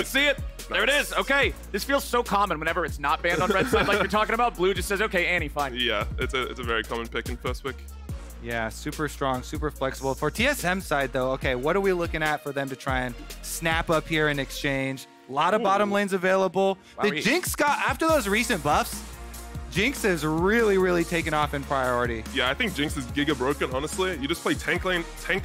see it. There it is. Okay, this feels so common whenever it's not banned on red side like you're talking about. Blue just says, okay, Annie, fine. Yeah, it's a very common pick in first pick. Yeah, super strong, super flexible. For TSM side, though, okay, what are we looking at for them to try and snap up here in exchange? A lot of bottom lanes available. Wow, The Jinx got, after those recent buffs, Jinx is really taken off in priority. Yeah, I think Jinx is giga broken, honestly. You just play tank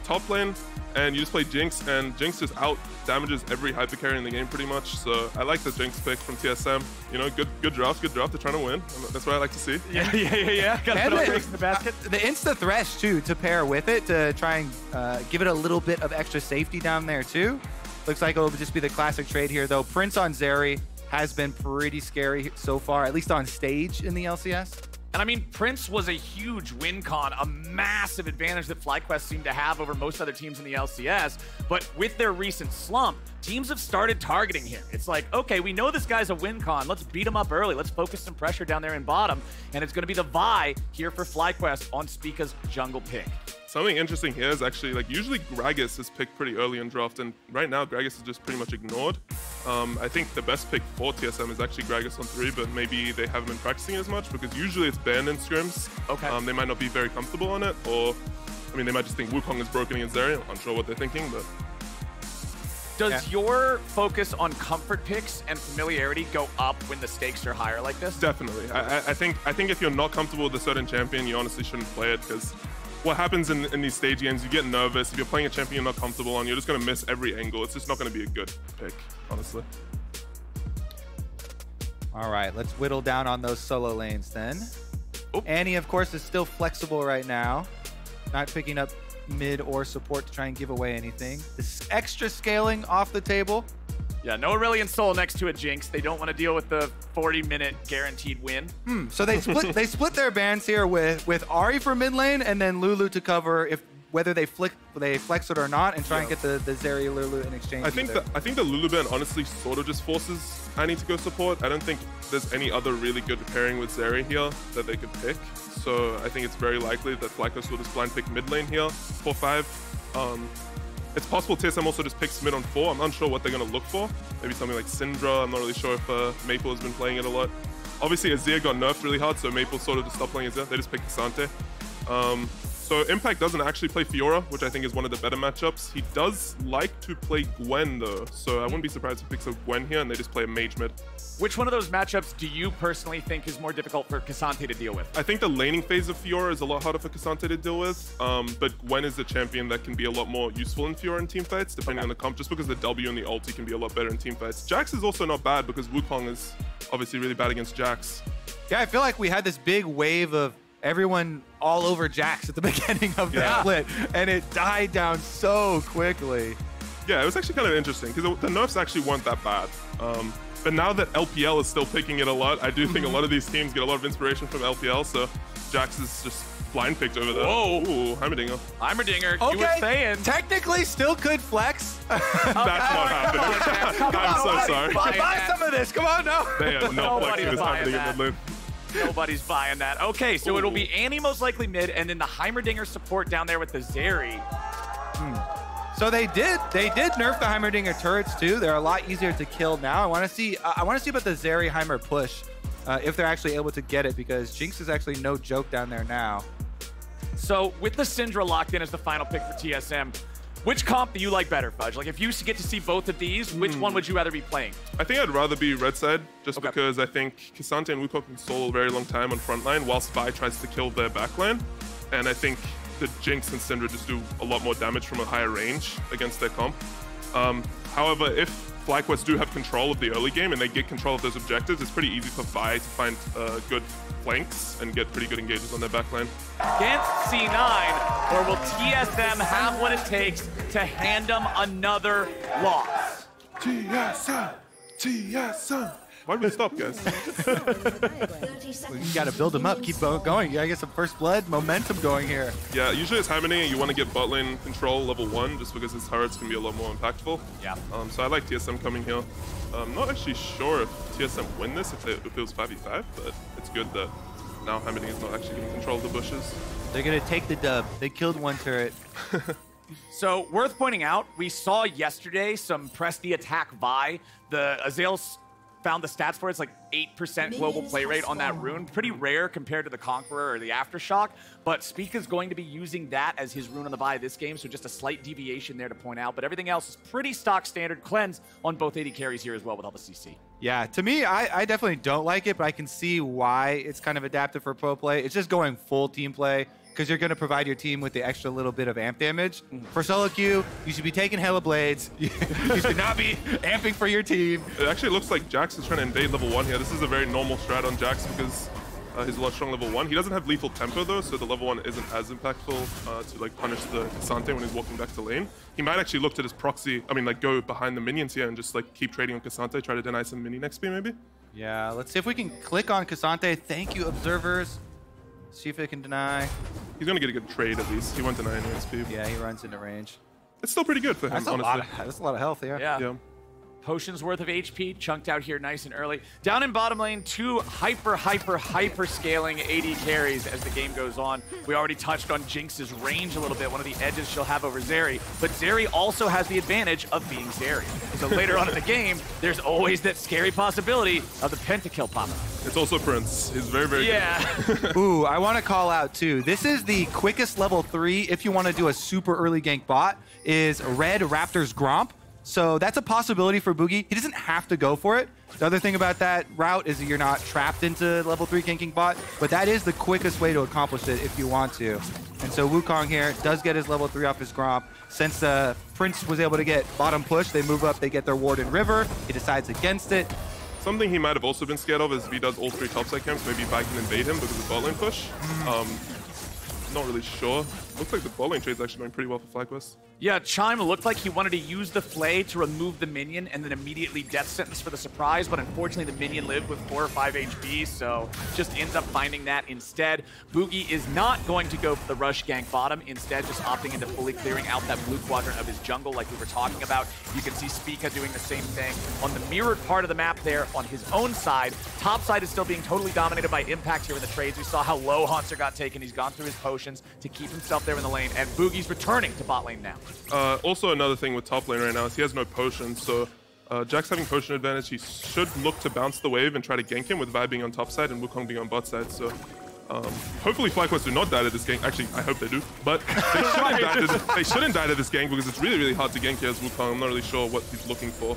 top lane, and you just play Jinx, and Jinx just out damages every hyper carry in the game pretty much. So I like the Jinx pick from TSM. You know, good draft. They're trying to win. That's what I like to see. Yeah. Gotta put all eggs in the basket. The insta thresh too to pair with it to try and give it a little bit of extra safety down there too. Looks like it'll just be the classic trade here though. Prince on Zeri has been pretty scary so far, at least on stage in the LCS. And I mean, Prince was a huge win con, a massive advantage that FlyQuest seemed to have over most other teams in the LCS. But with their recent slump, teams have started targeting him. It's like, okay, we know this guy's a win con. Let's beat him up early. Let's focus some pressure down there in bottom. And it's going to be the Vi here for FlyQuest on Spica's jungle pick. Something interesting here is actually, like, usually Gragas is picked pretty early in draft, and right now Gragas is just pretty much ignored. I think the best pick for TSM is actually Gragas on 3, but maybe they haven't been practicing as much because usually it's banned in scrims. Okay. They might not be very comfortable on it, or, I mean, they might just think Wukong is broken against Zeri. I'm not sure what they're thinking, but... Does your focus on comfort picks and familiarity go up when the stakes are higher like this? Definitely. I think if you're not comfortable with a certain champion, you honestly shouldn't play it, because what happens in these stage games, you get nervous. If you're playing a champion you're not comfortable on, you're just going to miss every angle. It's just not going to be a good pick, honestly. All right, let's whittle down on those solo lanes then. Oop. Annie, of course, is still flexible right now. Not picking up mid or support to try and give away anything. This extra scaling off the table. Yeah, no Aurelion Soul next to a Jinx. They don't want to deal with the 40-minute guaranteed win. So they split their bans here with Ahri for mid lane and then Lulu to cover whether they flex it or not, and try and get the Zeri Lulu in exchange. I think the Lulu ban honestly sort of just forces Annie to go support. I don't think there's any other really good pairing with Zeri here that they could pick. So I think it's very likely that FlyQuest will just blind pick mid lane here for 5. It's possible TSM also just picks mid on 4. I'm unsure what they're going to look for. Maybe something like Syndra. I'm not really sure if Maple has been playing it a lot. Obviously, Azir got nerfed really hard, so Maple sort of just stopped playing Azir. They just picked Ksante. So Impact doesn't actually play Fiora, which I think is one of the better matchups. He does like to play Gwen, though, so I wouldn't be surprised if he picks a Gwen here and they just play a mage mid. Which one of those matchups do you personally think is more difficult for Ksante to deal with? I think the laning phase of Fiora is a lot harder for Ksante to deal with, but Gwen is the champion that can be a lot more useful in Fiora in teamfights, depending on the comp, just because the W and the ulti can be a lot better in teamfights. Jax is also not bad because Wukong is obviously really bad against Jax. Yeah, I feel like we had this big wave of everyone all over Jax at the beginning of that split, and it died down so quickly. Yeah, it was actually kind of interesting because the nerfs actually weren't that bad. But now that LPL is still picking it a lot, I do think a lot of these teams get a lot of inspiration from LPL, so Jax is just blind picked over there. Whoa. Ooh, Heimerdinger. Heimerdinger, Okay, you were saying. technically still could flex. That's not happening. I'm so sorry. Buy some of this, come on now. They are not flexing this happening in mid lane. Nobody's buying that. Okay, so it'll be Annie most likely mid, and then the Heimerdinger support down there with the Zeri. So they did nerf the Heimerdinger turrets too. They're a lot easier to kill now. I want to see about the Zeri Heimer push, if they're actually able to get it, because Jinx is actually no joke down there now. So with the Syndra locked in as the final pick for TSM, which comp do you like better, Fudge? Like, if you get to see both of these, which one would you rather be playing? I think I'd rather be red side, just because I think Ksante and Wukong can solo a very long time on front line, while Vi tries to kill their backline. And I think the Jinx and Syndra just do a lot more damage from a higher range against their comp. However, if FlyQuest do have control of the early game and they get control of those objectives, it's pretty easy for Vi to find good flanks and get pretty good engages on their backline. Against C9, or will TSM have what it takes to hand them another loss? TSM! TSM! Why did we stop, guys? You gotta build them up, keep going. You gotta get some first blood momentum going here. Yeah, usually it's Heimerdinger, you want to get bot lane control level 1 just because his turrets can be a lot more impactful. Yeah. So I like TSM coming here. I'm not actually sure if TSM win this, if it was 5v5, but it's good that now Heimerdinger is not actually getting control of the bushes. They're gonna take the dub. They killed one turret. So worth pointing out, we saw yesterday some press the attack Vi. The Azael found the stats for it. It's like 8% global play rate on that rune. Pretty rare compared to the Conqueror or the Aftershock, but Spica's going to be using that as his rune on the Vi this game, so just a slight deviation there to point out, but everything else is pretty stock standard. Cleanse on both AD carries here as well with all the CC. Yeah, to me, I definitely don't like it, but I can see why it's kind of adapted for pro play. It's just going full team play, because you're going to provide your team with the extra little bit of amp damage. For solo queue, you should be taking hella blades. You should not be amping for your team. It actually looks like Jax is trying to invade level 1 here. This is a very normal strat on Jax because he's a lot strong level 1. He doesn't have lethal tempo though, so the level 1 isn't as impactful to like punish the Ksante when he's walking back to lane. He might actually look to his proxy, like go behind the minions here and just like keep trading on Ksante, try to deny some minion XP maybe. Yeah, let's see if we can click on Ksante. Thank you, observers. See if it can deny. He's going to get a good trade at least. He won't deny any XP. Yeah, he runs into range. It's still pretty good for him, honestly. That's a lot of health, yeah. Potions worth of HP, chunked out here nice and early. Down in bottom lane, two hyper scaling AD carries as the game goes on. We already touched on Jinx's range a little bit, one of the edges she'll have over Zeri, but Zeri also has the advantage of being Zeri. So later on in the game, there's always that scary possibility of the pentakill popping up. It's also Prince. He's very good. Ooh, I want to call out too. This is the quickest level 3 if you want to do a super early gank bot, is Red Raptor's Gromp. So that's a possibility for Bugi. He doesn't have to go for it. The other thing about that route is that you're not trapped into level 3 ganking bot, but that is the quickest way to accomplish it if you want to. And so Wukong here does get his level 3 off his Gromp. Since Prince was able to get bottom push, they move up, they get their ward in river. He decides against it. Something he might have also been scared of is if he does all 3 topside camps, maybe Vi can invade him because of the bot lane push. Not really sure. Looks like the bot lane trade's actually going pretty well for FlyQuest. Yeah, Chime looked like he wanted to use the Flay to remove the minion and then immediately death sentence for the surprise, but unfortunately the minion lived with 4 or 5 HP, so just ends up finding that instead. Bugi is not going to go for the rush gank bottom, instead just opting into fully clearing out that blue quadrant of his jungle like we were talking about. You can see Spica doing the same thing on the mirrored part of the map there on his own side. Top side is still being totally dominated by Impact here in the trades. We saw how low Hauntzer got taken. He's gone through his potions to keep himself there in the lane, and Bugi's returning to bot lane now. Also another thing with top lane right now is he has no potions, so Jax having potion advantage, he should look to bounce the wave and try to gank him with Vi being on top side and Wukong being on bot side, so hopefully FlyQuest do not die to this gank. Actually, I hope they do, but they shouldn't die to this gank because it's really hard to gank here as Wukong. I'm not really sure what he's looking for.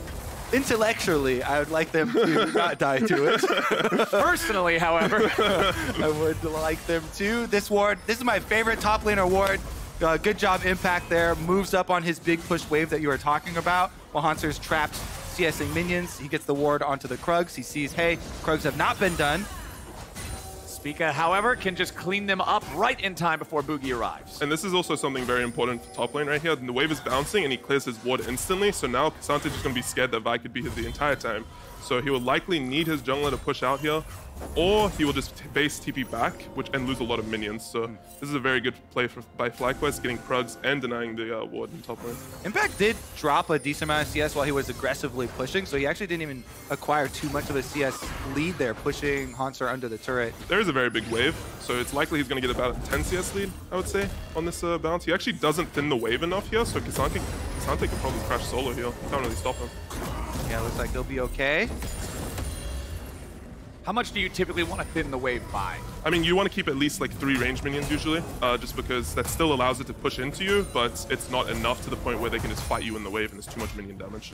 Intellectually, I would like them to not die to it. Personally, however, I would like them to. This ward, this is my favorite top laner ward. Good job, Impact there. Moves up on his big push wave that you were talking about. While Hauntzer's trapped CSing minions, he gets the ward onto the Krugs. He sees, hey, Krugs have not been done. Spica, however, can just clean them up right in time before Bugi arrives. And this is also something very important for top lane right here. The wave is bouncing and he clears his ward instantly, so now Ksante is just going to be scared that Vi could be hit the entire time. So he will likely need his jungler to push out here, or he will just base TP back and lose a lot of minions. So this is a very good play by FlyQuest, getting Krugs and denying the ward in top lane. Impact did drop a decent amount of CS while he was aggressively pushing, so he actually didn't even acquire too much of a CS lead there, pushing Hauntzer under the turret. There is a very big wave, so it's likely he's going to get about a 10 CS lead, I would say, on this bounce. He actually doesn't thin the wave enough here, so Ksante can probably crash solo here. Can't really stop him. Yeah, looks like they'll be okay. How much do you typically want to thin the wave by? I mean, you want to keep at least like 3 range minions usually, just because that still allows it to push into you, but it's not enough to the point where they can just fight you in the wave and it's too much minion damage.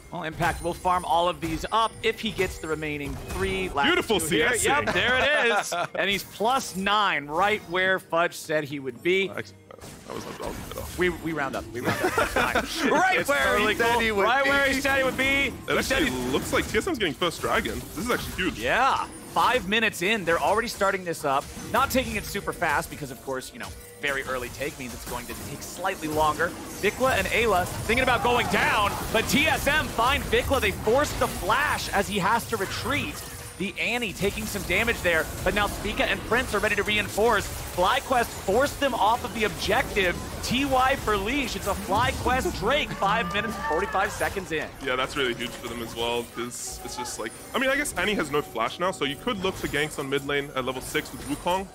Well, Impact will farm all of these up if he gets the remaining 3 last Beautiful 2 here. CS. Yep, there it is. And he's +9, right where Fudge said he would be. I was like, I'll leave it off. We round up. We round up. Right where he said he would be. Right where he said he would be. It actually looks like TSM's getting first dragon. This is actually huge. Yeah. 5 minutes in, they're already starting this up. Not taking it super fast because, of course, you know, very early take means it's going to take slightly longer. Vicla and Eyla thinking about going down, but TSM find Vicla. They force the flash as he has to retreat. The Annie taking some damage there, but now Spica and Prince are ready to reinforce. FlyQuest forced them off of the objective. TY for leash. It's a FlyQuest Drake 5 minutes and 45 seconds in. Yeah, that's really huge for them as well, because it's just like, I mean, I guess Annie has no flash now, so you could look for ganks on mid lane at level 6 with Wukong.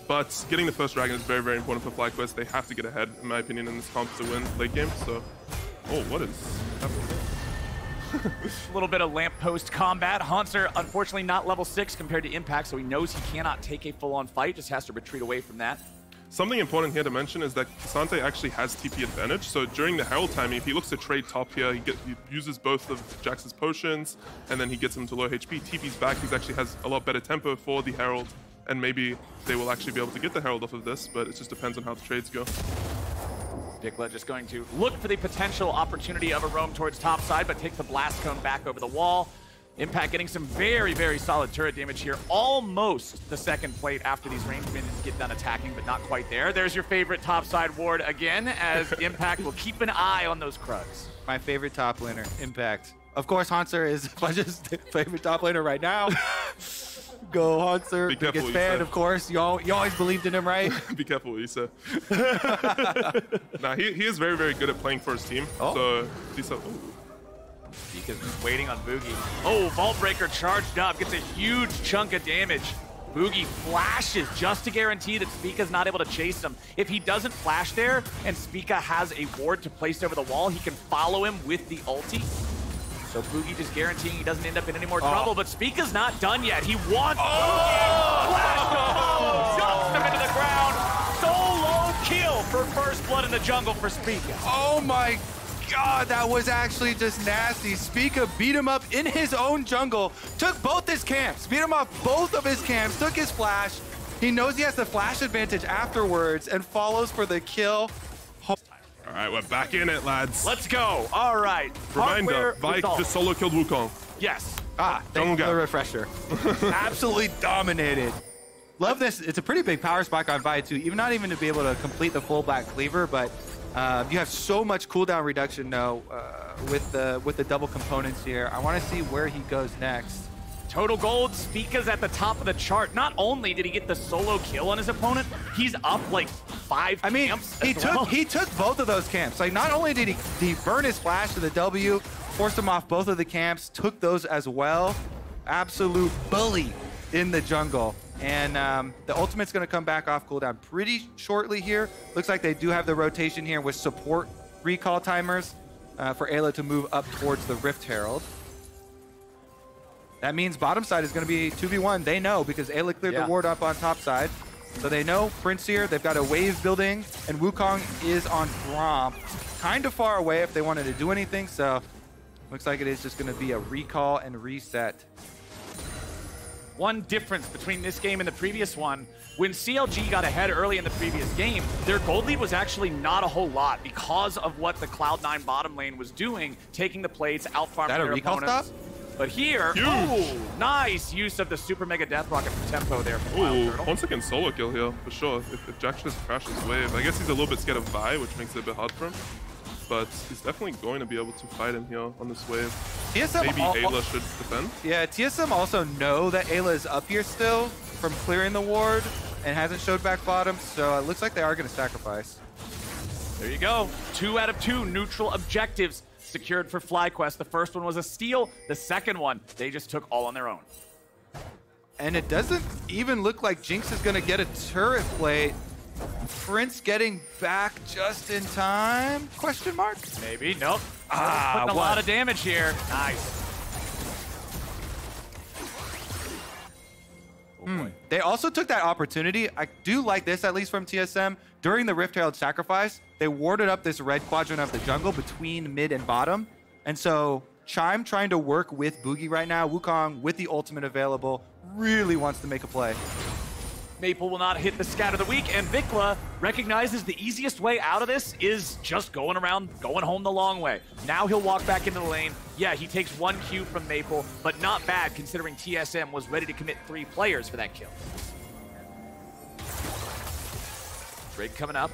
But getting the first dragon is very, very important for FlyQuest. They have to get ahead, in my opinion, in this comp to win late game. So, oh, what is happening? A little bit of lamppost combat. Hauntzer, unfortunately, not level 6 compared to Impact, so he knows he cannot take a full-on fight, just has to retreat away from that. Something important here to mention is that Ksante actually has TP advantage. So during the Herald timing, if he looks to trade top here, he uses both of Jax's potions, and then he gets him to low HP, TP's back. He actually has a lot better tempo for the Herald, and maybe they will actually be able to get the Herald off of this, but it just depends on how the trades go. Vicla just going to look for the potential opportunity of a roam towards top side, but takes the blast cone back over the wall. Impact getting some very, very solid turret damage here. Almost the second plate after these ranged minions get done attacking, but not quite there. There's your favorite topside ward again, as Impact will keep an eye on those Krugs. My favorite top laner, Impact. Of course, Hauntzer is Fudge's favorite top laner right now. Go Hauntzer, biggest fan, of course. You always believed in him, right? Be careful what you say. Nah, he is very, very good at playing for his team. Oh. So, he's so, Spica's waiting on Bugi. Oh, Vault Breaker charged up, gets a huge chunk of damage. Bugi flashes just to guarantee that Spica's not able to chase him. If he doesn't flash there and Spica has a ward to place over the wall, he can follow him with the ulti. So Bugi just guaranteeing he doesn't end up in any more trouble, but Spica's not done yet. He wants Bugi! Flash jumps him into the ground. Solo kill for first blood in the jungle for Spica. Oh my God, that was actually just nasty. Spica beat him up in his own jungle, took both his camps, beat him off both of his camps, took his flash. He knows he has the flash advantage afterwards and follows for the kill. all right, we're back in it, lads. Let's go. All right. Reminder, Vike just solo killed Wukong. Yes. Thank you for the refresher. Absolutely dominated. Love this. It's a pretty big power spike on Vi too. Even not even to be able to complete the full black cleaver, but you have so much cooldown reduction now with the double components here. I want to see where he goes next. Total gold, Spica's at the top of the chart. Not only did he get the solo kill on his opponent, he's up like 5 camps. He took both of those camps. Like, not only did he burn his flash to the W, forced him off both of the camps, took those as well. Absolute bully in the jungle. And the ultimate's going to come back off cooldown pretty shortly here. Looks like they do have the rotation here with support recall timers for Eyla to move up towards the Rift Herald. That means bottom side is going to be 2v1. They know because Eyla cleared the ward up on top side. So they know Prince here. They've got a wave building, and Wukong is on Gromp. Kind of far away if they wanted to do anything, so looks like it is just going to be a recall and reset. One difference between this game and the previous one, when CLG got ahead early in the previous game, their gold lead was actually not a whole lot because of what the Cloud9 bottom lane was doing, taking the plates, out-farming their opponents. Stop? But here, nice use of the super mega death rocket for tempo there from WildTurtle. 1 second solo kill here, for sure. If Jax just crashes wave, I guess he's a little bit scared of Vi, which makes it a bit hard for him. But he's definitely going to be able to fight him here on this wave. TSM maybe Eyla should defend. Yeah, TSM also know that Eyla is up here still from clearing the ward and hasn't showed back bottom, so it looks like they are going to sacrifice. There you go. 2 out of 2 neutral objectives secured for FlyQuest. The first one was a steal. The second one, they just took all on their own. And it doesn't even look like Jinx is going to get a turret plate. Prince getting back just in time? Question mark? Maybe. Nope. Putting a lot of damage here. Nice. Oh boy. They also took that opportunity. I do like this, at least from TSM. During the Rift Herald sacrifice, they warded up this red quadrant of the jungle between mid and bottom. And so Chime trying to work with Bugi right now. Wukong with the ultimate available really wants to make a play. Maple will not hit the scat of the week, and Vicla recognizes the easiest way out of this is just going home the long way. Now he'll walk back into the lane. Yeah, he takes 1 Q from Maple, but not bad considering TSM was ready to commit 3 players for that kill. Drake coming up.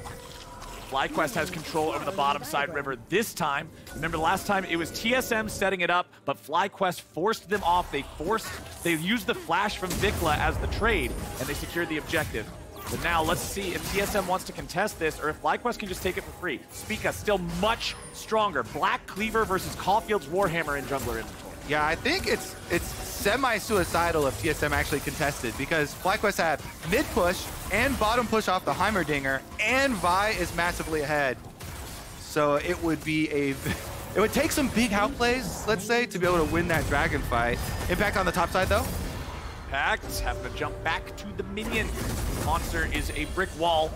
FlyQuest has control over the bottom side river this time. Remember last time it was TSM setting it up, but FlyQuest forced them off. They used the flash from Vicla as the trade, and they secured the objective. But now let's see if TSM wants to contest this or if FlyQuest can just take it for free. Spica still much stronger. Black Cleaver versus Caulfield's Warhammer in jungler inventory. Yeah, I think it's semi-suicidal if TSM actually contested, because FlyQuest had mid push and bottom push off the Heimerdinger, and Vi is massively ahead. So it would be it would take some big outplays, let's say, to be able to win that dragon fight. Impact on the top side though. Impact having to jump back to the minion. Hauntzer is a brick wall,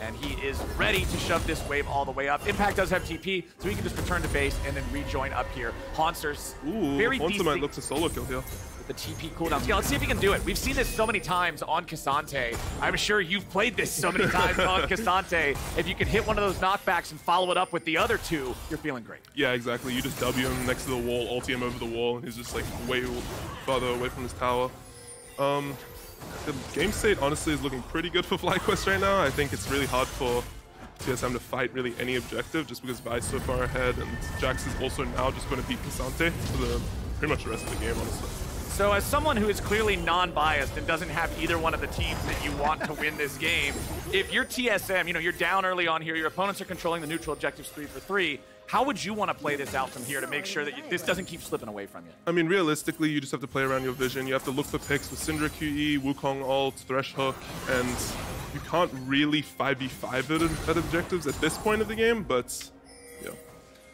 and he is ready to shove this wave all the way up. Impact does have TP, so he can just return to base and then rejoin up here. Hauntzer's very Hauntzer decent might look to solo kill here. with the TP cooldowns. Yeah, let's see if he can do it. We've seen this so many times on Ksante. I'm sure you've played this so many times on Ksante. If you can hit one of those knockbacks and follow it up with the other two, you're feeling great. Yeah, exactly. You just W him next to the wall, ulti him over the wall, and he's just like way farther away from his tower. The game state honestly is looking pretty good for FlyQuest right now. I think it's really hard for TSM to fight really any objective just because Vi's so far ahead, and Jax is also now just going to beat Ksante for pretty much the rest of the game, honestly. So as someone who is clearly non-biased and doesn't have either one of the teams that you want to win this game, if you're TSM, you know, you're down early on here, your opponents are controlling the neutral objectives 3 for 3, how would you want to play this out from here to make sure that this doesn't keep slipping away from you? I mean, realistically, you just have to play around your vision. You have to look for picks with Syndra QE, Wukong ult, Thresh hook, and you can't really 5v5 it at objectives at this point of the game, but yeah.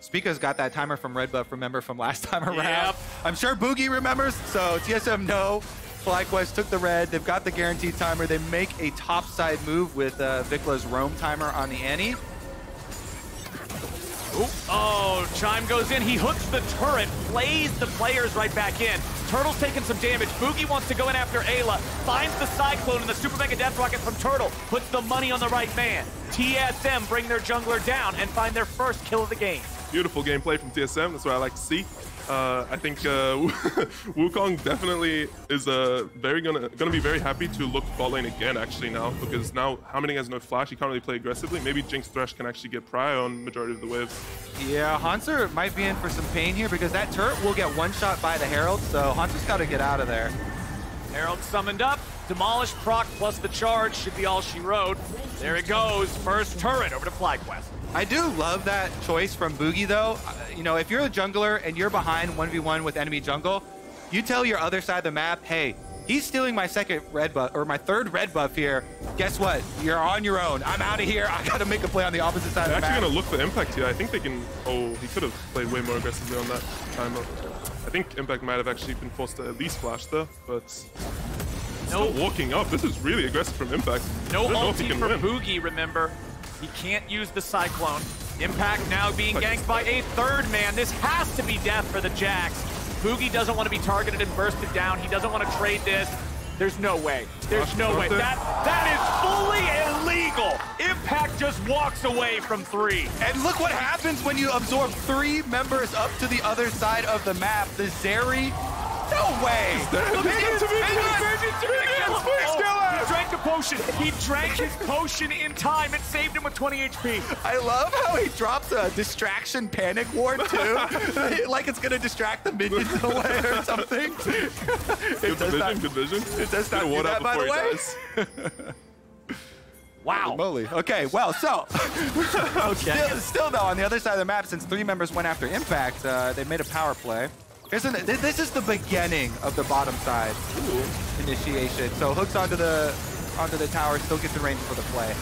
Spica's got that timer from Red Buff, remember, from last time around. Yep. I'm sure Bugi remembers, so TSM know. FlyQuest took the red, they've got the guaranteed timer. They make a topside move with Vicla's roam timer on the Annie. Oh, Chime goes in, he hooks the turret, plays the players right back in. Turtle's taking some damage. Bugi wants to go in after Eyla, finds the Cyclone and the Super Mega Death Rocket from Turtle, puts the money on the right man. TSM bring their jungler down and find their first kill of the game. Beautiful gameplay from TSM, that's what I like to see. I think Wukong definitely is gonna be very happy to look bot lane again actually now, because now Heimerdinger has no flash, he can't really play aggressively. Maybe Jinx Thresh can actually get prio on majority of the waves. Yeah, Hauntzer might be in for some pain here because that turret will get one shot by the Herald, so Hauntzer's got to get out of there. Herald summoned up, Demolish proc plus the charge should be all she wrote. There it goes, first turret over to FlyQuest. I do love that choice from Bugi though. You know, if you're a jungler and you're behind 1v1 with enemy jungle, you tell your other side of the map, hey, he's stealing my second red buff, or my third red buff here. Guess what? You're on your own. I'm out of here. I gotta make a play on the opposite side of the map. They're actually gonna look for Impact here. I think they can, oh, he could have played way more aggressively on that time. I think Impact might have actually been forced to at least flash there, but still walking up. This is really aggressive from Impact. No ulti for Bugi, remember. He can't use the Cyclone. Impact now being ganked by a third man. This has to be death for the Jax. Bugi doesn't want to be targeted and bursted down. He doesn't want to trade this. There's no way. There's no way. That is fully illegal. Impact just walks away from 3. And look what happens when you absorb 3 members up to the other side of the map. The Zeri. No way! He drank the potion. He drank his potion in time. It saved him with 20 HP. I love how he drops a distraction panic ward too. Like it's gonna distract the minions in a way or something. Good vision. It does not do that, by the way. Wow. Moly. Okay, well, so still though, on the other side of the map, since 3 members went after Impact, they made a power play. This is the beginning of the bottom side initiation. So hooks onto the tower, still gets in range for the play.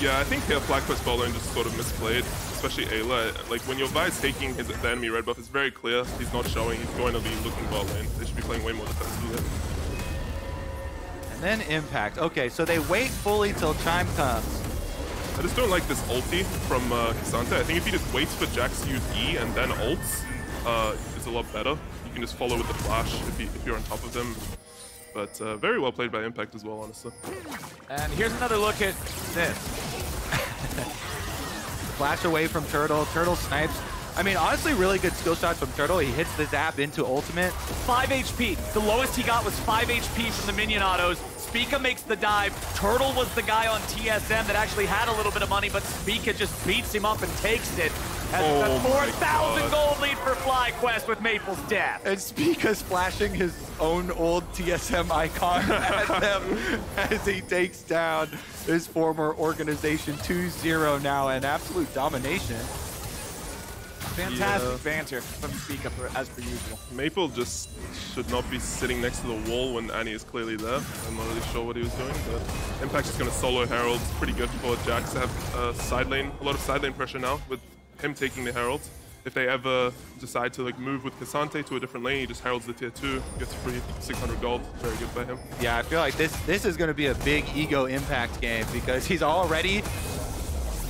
Yeah, I think here FlyQuest bot lane just sort of misplayed, especially Eyla. Like when your Vi's taking the enemy red buff, it's very clear he's not showing. He's going to be looking bot lane. They should be playing way more defensively. And then Impact. Okay, so they wait fully till Chime comes. I just don't like this ulti from Ksante. I think if he just waits for Jax to use E and then ults, it's a lot better. You can just follow with the flash if you're on top of them. But very well played by Impact as well, honestly. And here's another look at this. Flash away from Turtle. Turtle snipes. I mean, honestly, really good skill shots from Turtle. He hits the zap into ultimate. 5 HP. The lowest he got was 5 HP from the minion autos. Spica makes the dive. Turtle was the guy on TSM that actually had a little bit of money, but Spica just beats him up and takes it. As a 4,000 gold lead for FlyQuest with Maple's death. And Spica's flashing his own old TSM icon at them as he takes down his former organization 2-0 now, and absolute domination. Fantastic banter from Spica as per usual. Maple just should not be sitting next to the wall when Annie is clearly there. I'm not really sure what he was doing, but Impact's just going to solo Herald. It's pretty good for Jax to have a lot of side lane pressure now with him taking the Herald. If they ever decide to like move with Ksante to a different lane, he just heralds the tier 2, gets free 600 gold. Very good by him. Yeah, I feel like this is going to be a big ego Impact game because he's already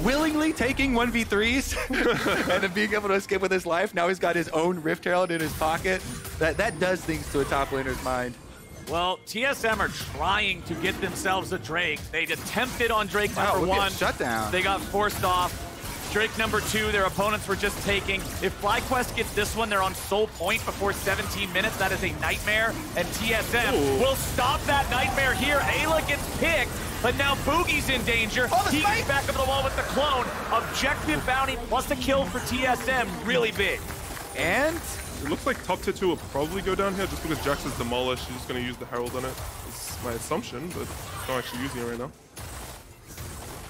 willingly taking 1v3s and then being able to escape with his life. Now he's got his own Rift Herald in his pocket. That does things to a top laner's mind. Well, TSM are trying to get themselves a Drake. They attempted on Drake number 1. Shut down. They got forced off. Drake number 2, their opponents were just taking. If FlyQuest gets this one, they're on sole point before 17 minutes. That is a nightmare, and TSM will stop that nightmare here. Eyla gets picked, but now Bugi's in danger. He gets back up the wall with the clone. Objective bounty plus a kill for TSM, really big. And it looks like top tier 2 will probably go down here just because Jax is demolished. He's just going to use the Herald on it. It's my assumption, but he's not actually using it right now.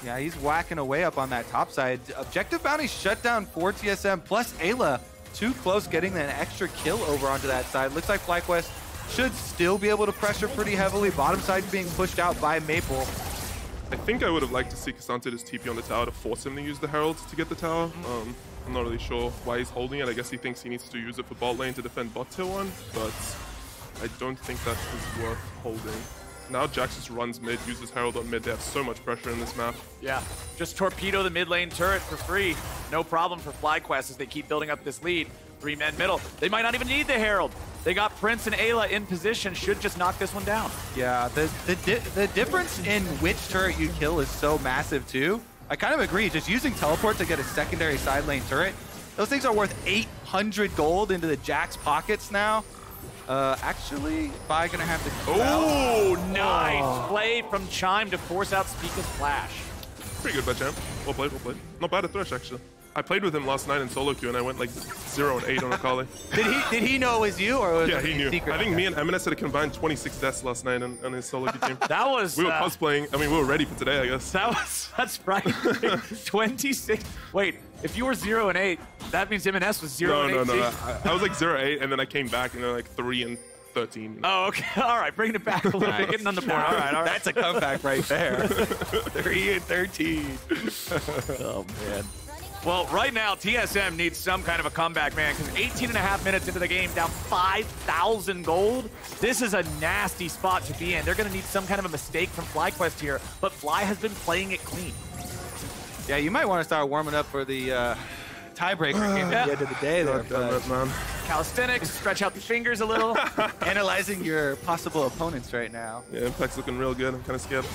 yeah, he's whacking away up on that top side. Objective bounty shut down for TSM, plus Eyla too close, getting an extra kill over onto that side. Looks like FlyQuest should still be able to pressure pretty heavily. Bottom side being pushed out by Maple. I think I would have liked to see Ksante just TP on the tower to force him to use the Herald to get the tower. I'm not really sure why he's holding it. I guess he thinks he needs to use it for bot lane to defend bot tier 1, but I don't think that is worth holding. Now Jax just runs mid, uses Herald on mid. They have so much pressure in this map. Yeah, just torpedo the mid lane turret for free. No problem for FlyQuest as they keep building up this lead. 3 men middle. They might not even need the Herald. They got Prince and Eyla in position. Should just knock this one down. Yeah, the difference in which turret you kill is so massive too. I kind of agree. Just using teleport to get a secondary side lane turret, those things are worth 800 gold into the Jax pockets now. Actually, Fi gonna have to. Oh, nice play from Chime to force out Spica's flash. Pretty good by Champ. Well played, well played. Not bad at Thresh, actually. I played with him last night in solo queue and I went like 0-8 on Akali. Did he know it was you or was yeah, it he knew. secret? I think me and Eminence had a combined 26 deaths last night on his solo queue team. That was. We were cosplaying. I mean, we were ready for today, I guess. That's right. 26. Wait, if you were 0 and 8, that means M&S was 0 and 8. No. I was like 0-8 and then I came back and they're like 3 and 13. Oh, okay. All right, bringing it back a little bit, getting on the board. All right. That's a comeback right there. 3 and 13. Oh man. Well, right now, TSM needs some kind of a comeback, man, because 18.5 minutes into the game, down 5,000 gold. This is a nasty spot to be in. They're going to need some kind of a mistake from FlyQuest here, but Fly has been playing it clean. Yeah, you might want to start warming up for the tiebreaker game at the end of the day there. Man. Calisthenics, stretch out the fingers a little. Analyzing your possible opponents right now. Yeah, Impact's looking real good. I'm kind of scared.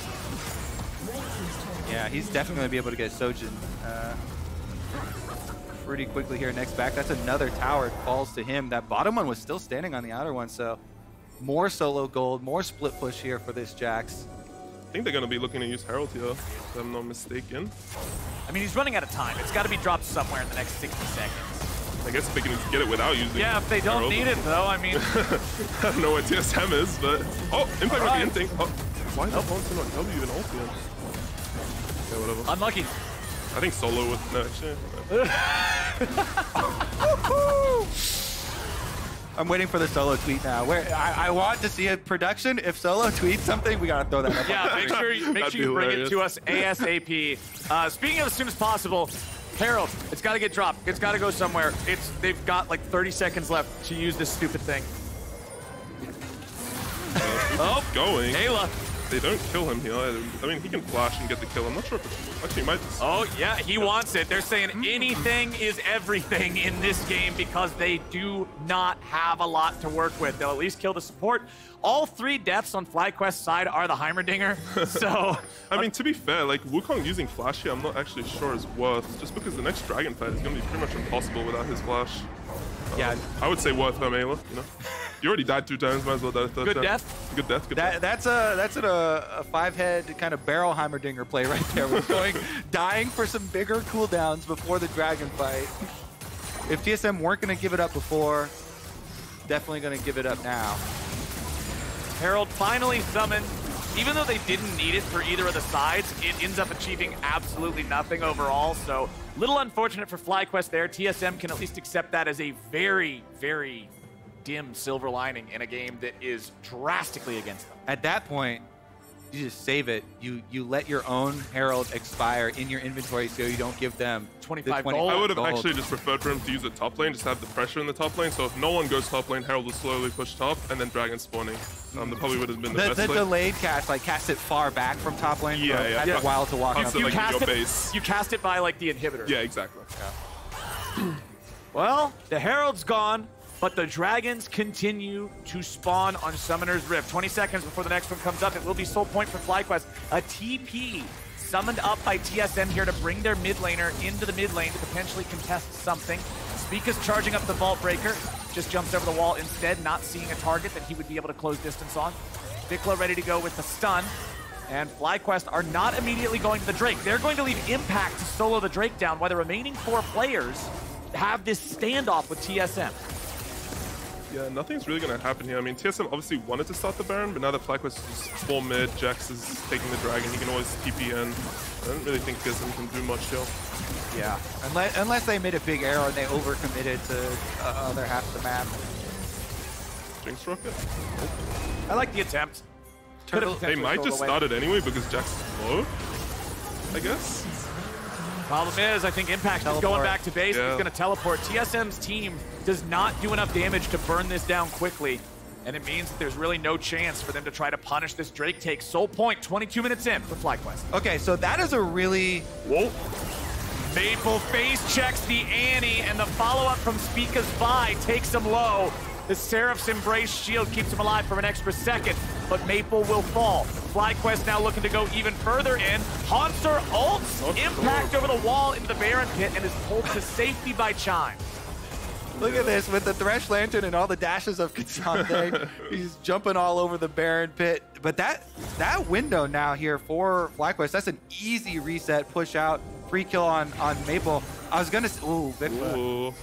Yeah, he's definitely going to be able to get Sojin pretty quickly here next back. That's another tower falls to him. That bottom one was still standing on the outer one, so more solo gold, more split push here for this Jax. I think they're going to be looking to use Herald here, if I'm not mistaken. I mean, he's running out of time. It's got to be dropped somewhere in the next 60 seconds. I guess if they can get it without using Yeah, if they don't Herald. need it, though, I mean... I don't know what TSM is, but... Oh, Impact might be inting. Oh, why is Hauntzer not W and ult in? Okay, whatever. Unlucky. I think solo would... No, actually... I'm waiting for the solo tweet now. Where I want to see a production. If solo tweets something, we gotta throw that up. Yeah, make sure you bring it to us ASAP. Speaking of as soon as possible, Herald, it's got to get dropped. It's got to go somewhere. They've got like 30 seconds left to use this stupid thing. Oh, going. Eyla. They don't kill him here either. I mean, he can flash and get the kill. I'm not sure if it's... Actually, he might just... Oh, yeah, he wants it. They're saying anything is everything in this game because they do not have a lot to work with. They'll at least kill the support. All 3 deaths on FlyQuest's side are the Heimerdinger, so... I mean, to be fair, like, Wukong using flash here, I'm not actually sure is worth, just because the next dragon fight is going to be pretty much impossible without his flash. Yeah. I would say worth him, Eyla, you know? You already died 2 times, might as well die a third time. Good death? Good death, good death. That's a 5-head kind of barrel Heimerdinger play right there. We're going dying for some bigger cooldowns before the dragon fight. If TSM weren't going to give it up before, definitely going to give it up now. Herald finally summoned. even though they didn't need it for either of the sides, it ends up achieving absolutely nothing overall. So, little unfortunate for FlyQuest there. TSM can at least accept that as a very, very dim silver lining in a game that is drastically against them. At that point, you just save it. You let your own Herald expire in your inventory so you don't give them 25 gold. gold. I would have actually just preferred for him to use the top lane, just have the pressure in the top lane. So if no one goes top lane, Herald will slowly push top, and then Dragon spawning. That probably would have been the best The play. delayed cast, like cast it far back from top lane. Yeah, so yeah. That's a while to walk up. Like in your base. You cast it by like the inhibitor. Yeah, exactly. Well, the Herald's gone, but the Dragons continue to spawn on Summoner's Rift. 20 seconds before the next one comes up, it will be soul point for FlyQuest. A TP summoned up by TSM here to bring their mid laner into the mid lane to potentially contest something. Spica's charging up the Vault Breaker, just jumps over the wall instead, not seeing a target that he would be able to close distance on. Vicla ready to go with the stun, and FlyQuest are not immediately going to the Drake. They're going to leave Impact to solo the Drake down, while the remaining 4 players have this standoff with TSM. Yeah, nothing's really going to happen here. I mean, TSM obviously wanted to start the Baron, but now that FlyQuest is full mid, Jax is taking the Dragon, he can always TP in. I don't really think TSM can do much here. Yeah, unless they made a big error and they overcommitted to the other half of the map. Jinx rocket? I like the attempt. They might just start it anyway because Jax is low, I guess. Problem is, I think Impact is going back to base. Yeah. He's going to teleport. TSM's team does not do enough damage to burn this down quickly, and it means that there's really no chance for them to try to punish this Drake take. Soul point, 22 minutes in for FlyQuest. Okay, so that is a really... Whoa. Maple face checks the Annie, and the follow-up from Spica's Vi takes him low. The Seraph's Embrace shield keeps him alive for an extra second, but Maple will fall. FlyQuest now looking to go even further in. Hauntzer ults Impact over the wall into the Baron pit and is pulled to safety by Chime. Look at this, with the Thresh Lantern and all the dashes of Ksante. He's jumping all over the Baron pit. But that window now here for FlyQuest, that's an easy reset, push out, free kill on Maple. I was gonna, ooh, Vicla. Ooh.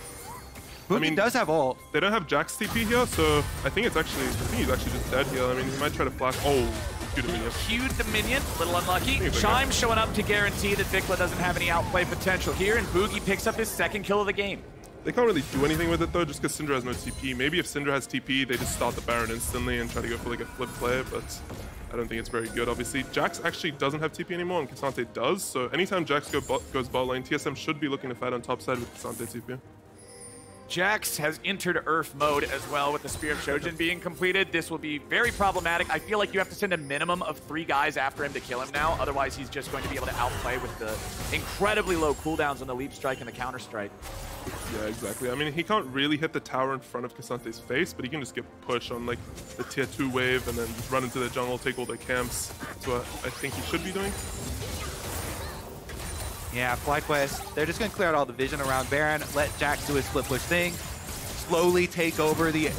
Bugi does have ult. They don't have Jax TP here, so I think he's actually just dead here. I mean, he might try to flash. Oh, cue the minion. Cued the minion, little unlucky. Chime showing up to guarantee that Vicla doesn't have any outplay potential here, and Bugi picks up his second kill of the game. They can't really do anything with it though, just because Syndra has no TP. Maybe if Syndra has TP, they just start the Baron instantly and try to go for like a flip play, but I don't think it's very good, obviously. Jax actually doesn't have TP anymore, and Ksante does, so anytime Jax goes bot lane, TSM should be looking to fight on top side with Ksante TP. Jax has entered Earth mode as well with the Spear of Shojin being completed. This will be very problematic. I feel like you have to send a minimum of 3 guys after him to kill him now. Otherwise, he's just going to be able to outplay with the incredibly low cooldowns on the leap strike and the counter strike. Yeah, exactly. I mean, he can't really hit the tower in front of Kasante's face, but he can just get pushed on like the tier 2 wave and then just run into the jungle, take all their camps. That's what I think he should be doing. Yeah, FlyQuest, they're just going to clear out all the vision around Baron, let Jax do his split push thing, slowly take over the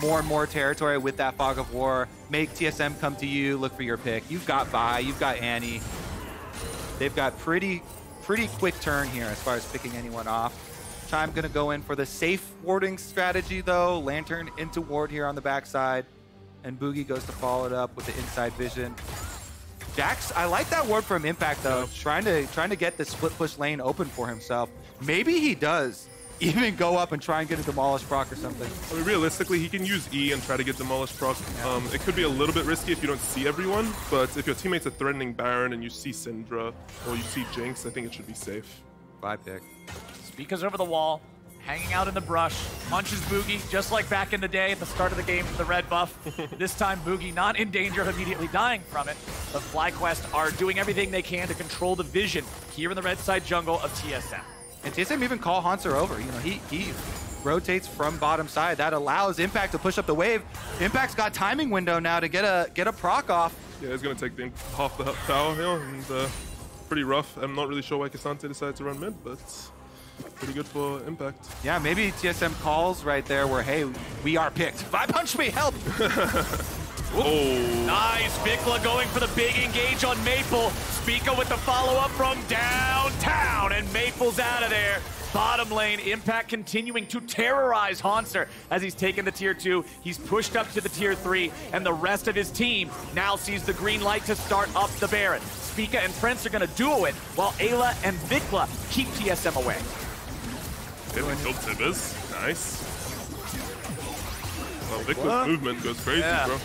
more and more territory with that Fog of War, make TSM come to you, look for your pick. You've got Vi, you've got Annie. They've got pretty quick turn here as far as picking anyone off. Chime going to go in for the safe warding strategy though, Lantern into ward here on the backside, and Bugi goes to follow it up with the inside vision. Jax, I like that ward from Impact though, trying to get the split push lane open for himself. Maybe he does even go up and try and get a Demolish proc or something. I mean, realistically, he can use E and try to get Demolish proc. It could be a little bit risky if you don't see everyone, but if your teammates are threatening Baron and you see Syndra or you see Jinx, I think it should be safe. 5 pick. Spica's over the wall, hanging out in the brush, punches Bugi, just like back in the day at the start of the game for the red buff. This time, Bugi not in danger of immediately dying from it, but FlyQuest are doing everything they can to control the vision here in the red side jungle of TSM. And TSM even call Hauntzer over. You know, he rotates from bottom side. That allows Impact to push up the wave. Impact's got timing window now to get a proc off. Yeah, he's going to take half the tower here, and pretty rough. I'm not really sure why Ksante decided to run mid, but pretty good for Impact. Yeah, maybe TSM calls right there where, hey, we are picked. Vi punch me, help! Oh. Nice, Vicla going for the big engage on Maple. Spica with the follow-up from downtown, and Maple's out of there. Bottom lane, Impact continuing to terrorize Hauntzer as he's taken the tier 2. He's pushed up to the tier 3, and the rest of his team now sees the green light to start up the Baron. Spica and Prince are going to duo it, while Eyla and Vicla keep TSM away. They killed Tibbers. Nice. Well, Vicla's movement goes crazy, bro.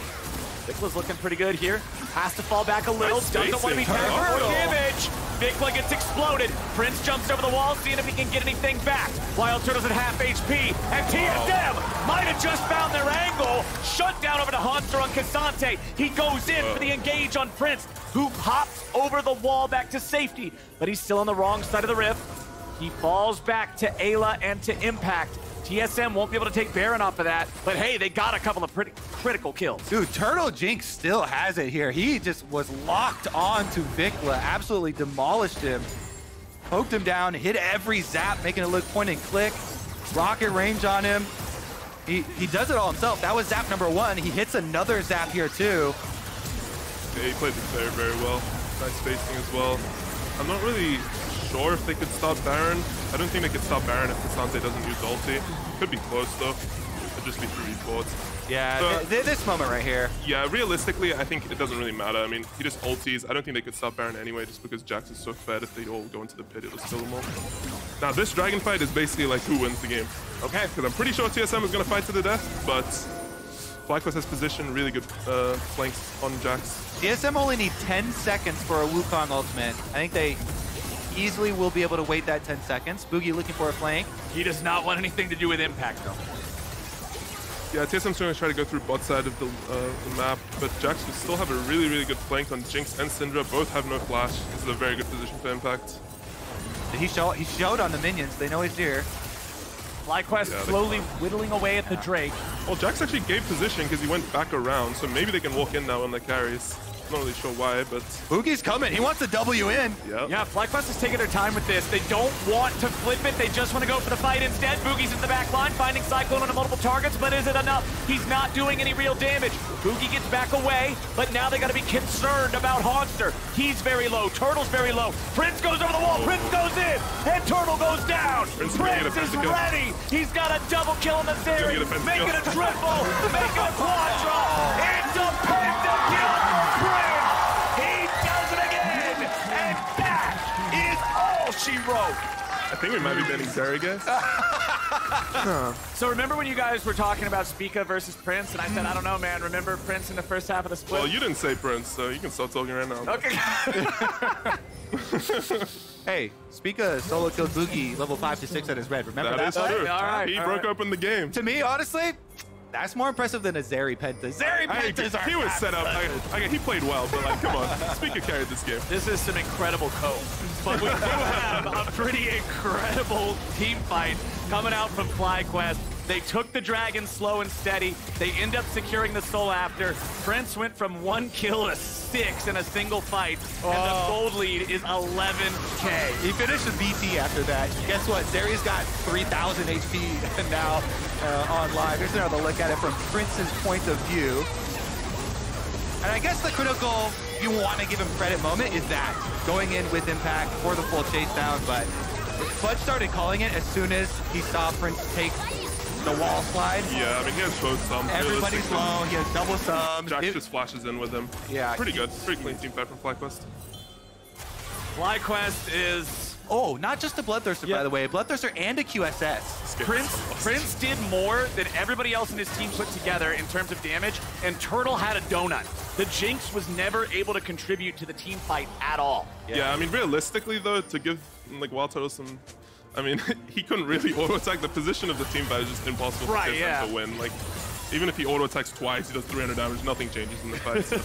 Vicla's looking pretty good here. Has to fall back a little. Nice Doesn't want to be tagged for more damage. Vicla gets exploded. Prince jumps over the wall, seeing if he can get anything back. WildTurtle's at half HP. And TSM might have just found their angle. Shut down over to Hauntzer on Ksante. He goes in for the engage on Prince, who hops over the wall back to safety. But he's still on the wrong side of the rift. He falls back to Eyla and to Impact. TSM won't be able to take Baron off of that, but hey, they got a couple of pretty critical kills. Dude, Turtle Jinx still has it here. He just was locked on to Vicla, absolutely demolished him. Poked him down, hit every zap, making it look point and click. Rocket range on him. He does it all himself. That was zap number 1. He hits another zap here too. Yeah, he played this very, very well. Nice spacing as well. I'm not really sure if they could stop Baron. I don't think they could stop Baron if Ksante doesn't use ulti. Could be close though. Could just be 3v4s. Yeah, so, this moment right here. Yeah, realistically, I think it doesn't really matter. I mean, he just ultis. I don't think they could stop Baron anyway, just because Jax is so fed. If they all go into the pit, it'll kill them all. Now, this dragon fight is basically like who wins the game. Okay, because I'm pretty sure TSM is going to fight to the death, but FlyQuest has positioned really good flanks on Jax. TSM only need 10 seconds for a Wukong ultimate. I think they easily will be able to wait that 10 seconds. Bugi looking for a flank. He does not want anything to do with Impact, though. Yeah, TSM's going to try to go through bot side of the map, but Jax will still have a really, really good flank on Jinx and Syndra. Both have no flash. This is a very good position for Impact. He showed on the minions. They know he's here. FlyQuest slowly whittling away at the Drake. Well, Jax actually gave position because he went back around, so maybe they can walk in now on the carries. Not really sure why, but Bugi's coming. He wants the W in. Yeah, FlyQuest is taking their time with this. They don't want to flip it. They just want to go for the fight instead. Bugi's in the back line, finding Cyclone on multiple targets, but is it enough? He's not doing any real damage. Bugi gets back away, but now they got to be concerned about Hauntzer. He's very low. Turtle's very low. Prince goes over the wall. Prince goes in, and Turtle goes down. Prince is ready. He's got a double kill on the Zeri, making a triple, making a quadra. It's a pentakill. He does it again, and that is all she wrote. I think we might be banning Zeri, guys. So remember when you guys were talking about Spica versus Prince, and I said, I don't know, man, remember Prince in the first half of the split? Well, you didn't say Prince, so you can stop talking right now. Okay. Hey, Spica solo killed Bugi level 5 to 6 at his red. Remember that? That is true. All right, he broke open the game. To me, honestly, that's more impressive than a Zeri Penta. Zeri Pentas are he was set up. He played well, but like, come on. Spica carried this game. This is some incredible cope. But we do have a pretty incredible team fight coming out from FlyQuest. They took the dragon slow and steady. They end up securing the soul after. Prince went from 1 kill to 6 in a single fight, and the gold lead is 11K. He finished with BT after that. Guess what? Zeri's got 3,000 HP now on live. Here's another look at it from Prince's point of view. And I guess the critical, you want to give him credit moment is that going in with Impact for the full chase down, but Fudge started calling it as soon as he saw Prince take the wall slide. Yeah, I mean, he has both sums. Everybody's low. He has double sums. Jax just flashes in with him. Yeah. Pretty good. Pretty clean team fight from FlyQuest. FlyQuest is... Oh, not just a Bloodthirster, by the way. A Bloodthirster and a QSS. Prince did more than everybody else in his team put together in terms of damage, and Turtle had a donut. The Jinx was never able to contribute to the team fight at all. Yeah, I mean, realistically, though, to give like WildTurtle some... I mean, he couldn't really auto-attack. The position of the team fight is just impossible for TSM to win. Like, even if he auto-attacks twice, he does 300 damage, nothing changes in the fight. So.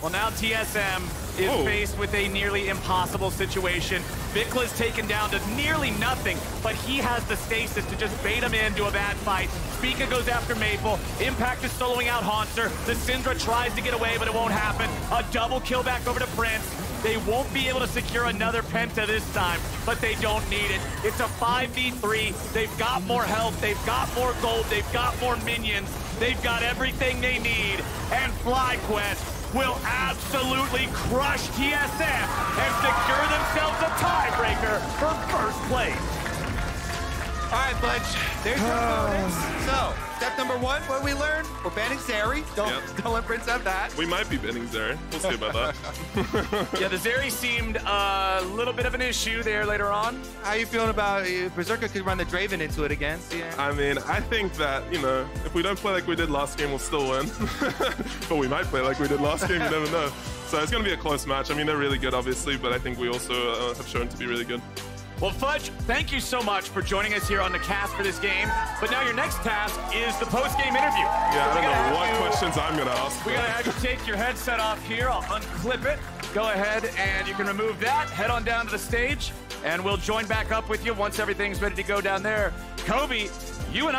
Well, now TSM is faced with a nearly impossible situation. Vicla's taken down to nearly nothing, but he has the stasis to just bait him into a bad fight. Spica goes after Maple. Impact is soloing out Hauntzer. The Syndra tries to get away, but it won't happen. A double kill back over to Prince. They won't be able to secure another Penta this time, but they don't need it. It's a 5v3. They've got more health. They've got more gold. They've got more minions. They've got everything they need. And FlyQuest will absolutely crush TSM and secure themselves a tiebreaker for first place. All right, Fudge, there's your bonus. So, step number one, what we learned, we're banning Zeri. Don't let Prince have that. We might be banning Zeri. We'll see about that. Yeah, the Zeri seemed a little bit of an issue there later on. How you feeling about Berserker could run the Draven into it again? I mean, I think that, you know, if we don't play like we did last game, we'll still win. But we might play like we did last game, you never know. So it's going to be a close match. I mean, they're really good, obviously, but I think we also have shown to be really good. Well, Fudge, thank you so much for joining us here on the cast for this game. But now your next task is the post-game interview. Yeah, I don't know what questions I'm going to ask. We're going to have you take your headset off here. I'll unclip it. Go ahead and you can remove that. Head on down to the stage, and we'll join back up with you once everything's ready to go down there. Kobe, you and I